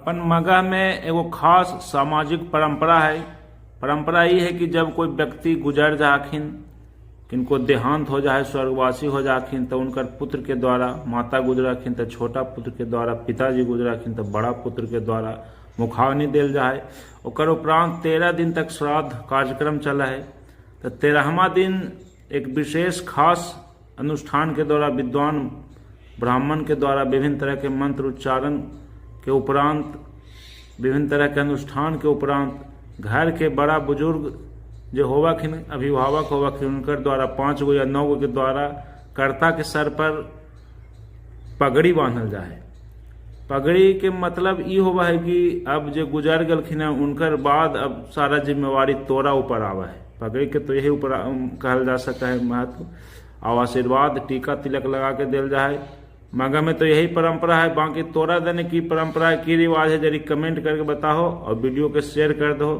अपन मगह में एगो खास सामाजिक परंपरा है। परंपरा ये है कि जब कोई व्यक्ति गुजर जाखिन, किनको देहांत हो जाए, स्वर्गवासी हो जाखिन, तो उनकर पुत्र के द्वारा, माता गुजराखिन तो छोटा पुत्र के द्वारा, पिताजी गुजराखिन तो बड़ा पुत्र के द्वारा मुखाग्नि दिल जाए। ओकर उपरांत 13 दिन तक श्राद्ध कार्यक्रम चला है। तो 13वां दिन एक विशेष खास अनुष्ठान के द्वारा विद्वान ब्राह्मण के द्वारा विभिन्न तरह के मंत्र उच्चारण के उपरांत, विभिन्न तरह के अनुष्ठान के उपरांत घर के बड़ा बुजुर्ग जो होवाखिन, अभिभावक होवाखिन, उनकर द्वारा 5 गो या 9 गो के द्वारा कर्ता के सर पर पगड़ी बांधल जाए। पगड़ी के मतलब ये होवा है कि अब जो गुजर गलखिन है उनकर बाद अब सारा जिम्मेवारी तोरा ऊपर आवा है। पगड़ी के तो यही ऊपर कहल जा सकता है महत्व। और आशीर्वाद टीका तिलक लगा के दिल जाए। मगह में तो यही परंपरा है। बाकी तोरा देने की परंपरा की रिवाज है, जरी कमेंट करके बताओ और वीडियो के शेयर कर दो।